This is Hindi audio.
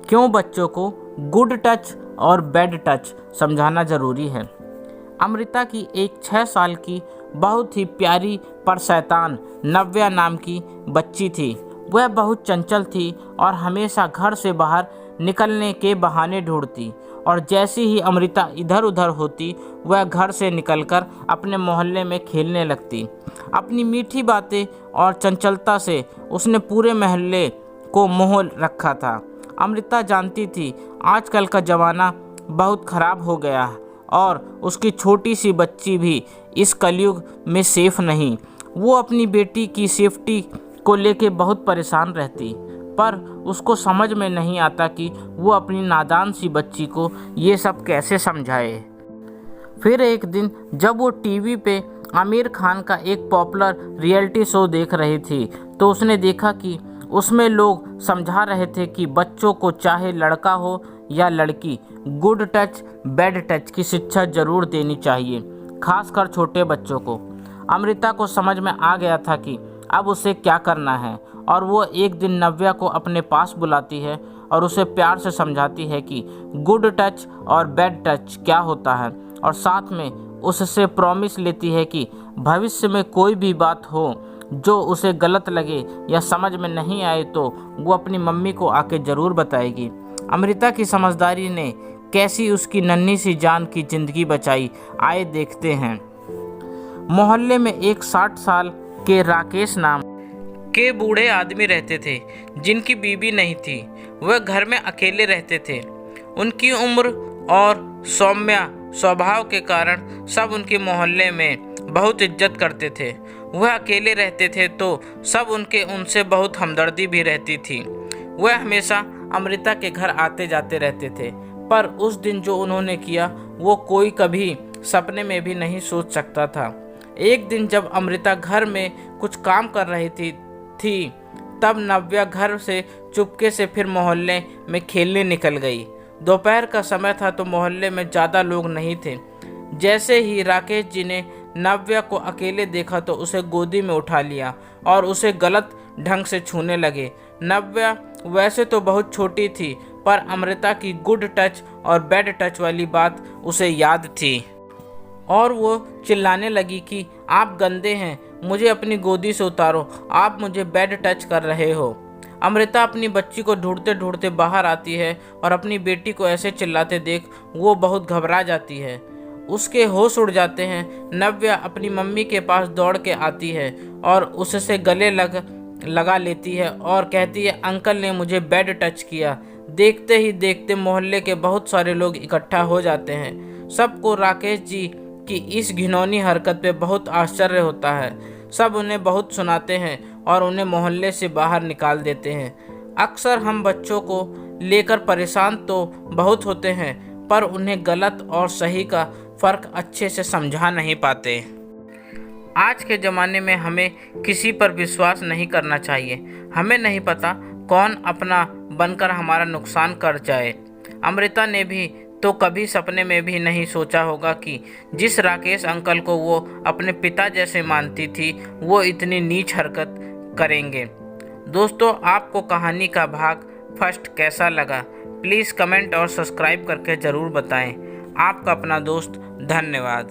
क्यों बच्चों को गुड टच और बैड टच समझाना ज़रूरी है। अमृता की एक 6 साल की बहुत ही प्यारी पर शैतान नव्या नाम की बच्ची थी। वह बहुत चंचल थी और हमेशा घर से बाहर निकलने के बहाने ढूंढती, और जैसे ही अमृता इधर उधर होती वह घर से निकलकर अपने मोहल्ले में खेलने लगती। अपनी मीठी बातें और चंचलता से उसने पूरे मोहल्ले को मोह रखा था। अमृता जानती थी आजकल का ज़माना बहुत ख़राब हो गया है और उसकी छोटी सी बच्ची भी इस कलयुग में सेफ नहीं। वो अपनी बेटी की सेफ्टी को लेके बहुत परेशान रहती, पर उसको समझ में नहीं आता कि वो अपनी नादान सी बच्ची को ये सब कैसे समझाए। फिर एक दिन जब वो टीवी पे आमिर खान का एक पॉपुलर रियलिटी शो देख रही थी, तो उसने देखा कि उसमें लोग समझा रहे थे कि बच्चों को चाहे लड़का हो या लड़की, गुड टच बैड टच की शिक्षा जरूर देनी चाहिए, खासकर छोटे बच्चों को। अमृता को समझ में आ गया था कि अब उसे क्या करना है, और वो एक दिन नव्या को अपने पास बुलाती है और उसे प्यार से समझाती है कि गुड टच और बैड टच क्या होता है, और साथ में उससे प्रॉमिस लेती है कि भविष्य में कोई भी बात हो जो उसे गलत लगे या समझ में नहीं आए तो वो अपनी मम्मी को आके ज़रूर बताएगी। अमृता की समझदारी ने कैसी उसकी नन्ही सी जान की ज़िंदगी बचाई, आए देखते हैं। मोहल्ले में एक 60 साल के राकेश नाम के बूढ़े आदमी रहते थे, जिनकी बीवी नहीं थी। वह घर में अकेले रहते थे। उनकी उम्र और सौम्य स्वभाव के कारण सब उनके मोहल्ले में बहुत इज्जत करते थे। वह अकेले रहते थे तो सब उनसे बहुत हमदर्दी भी रहती थी। वह हमेशा अमृता के घर आते जाते रहते थे, पर उस दिन जो उन्होंने किया वो कोई कभी सपने में भी नहीं सोच सकता था। एक दिन जब अमृता घर में कुछ काम कर रही थी तब नव्या घर से चुपके से फिर मोहल्ले में खेलने निकल गई। दोपहर का समय था तो मोहल्ले में ज़्यादा लोग नहीं थे। जैसे ही राकेश जी ने नव्या को अकेले देखा तो उसे गोदी में उठा लिया और उसे गलत ढंग से छूने लगे। नव्या वैसे तो बहुत छोटी थी, पर अमृता की गुड टच और बैड टच वाली बात उसे याद थी, और वो चिल्लाने लगी कि आप गंदे हैं, मुझे अपनी गोदी से उतारो, आप मुझे बैड टच कर रहे हो। अमृता अपनी बच्ची को ढूंढते ढूंढते बाहर आती है और अपनी बेटी को ऐसे चिल्लाते देख वो बहुत घबरा जाती है। उसके होश उड़ जाते हैं। नव्या अपनी मम्मी के पास दौड़ के आती है और उससे गले लगा लेती है और कहती है, अंकल ने मुझे बैड टच किया। देखते ही देखते मोहल्ले के बहुत सारे लोग इकट्ठा हो जाते हैं। सबको राकेश जी की इस घिनौनी हरकत पे बहुत आश्चर्य होता है। सब उन्हें बहुत सुनाते हैं और उन्हें मोहल्ले से बाहर निकाल देते हैं। अक्सर हम बच्चों को लेकर परेशान तो बहुत होते हैं, पर उन्हें गलत और सही का फ़र्क अच्छे से समझा नहीं पाते। आज के ज़माने में हमें किसी पर विश्वास नहीं करना चाहिए। हमें नहीं पता कौन अपना बनकर हमारा नुकसान कर जाए। अमृता ने भी तो कभी सपने में भी नहीं सोचा होगा कि जिस राकेश अंकल को वो अपने पिता जैसे मानती थी वो इतनी नीच हरकत करेंगे। दोस्तों, आपको कहानी का भाग फर्स्ट कैसा लगा प्लीज़ कमेंट और सब्सक्राइब करके ज़रूर बताएं। आपका अपना दोस्त, धन्यवाद।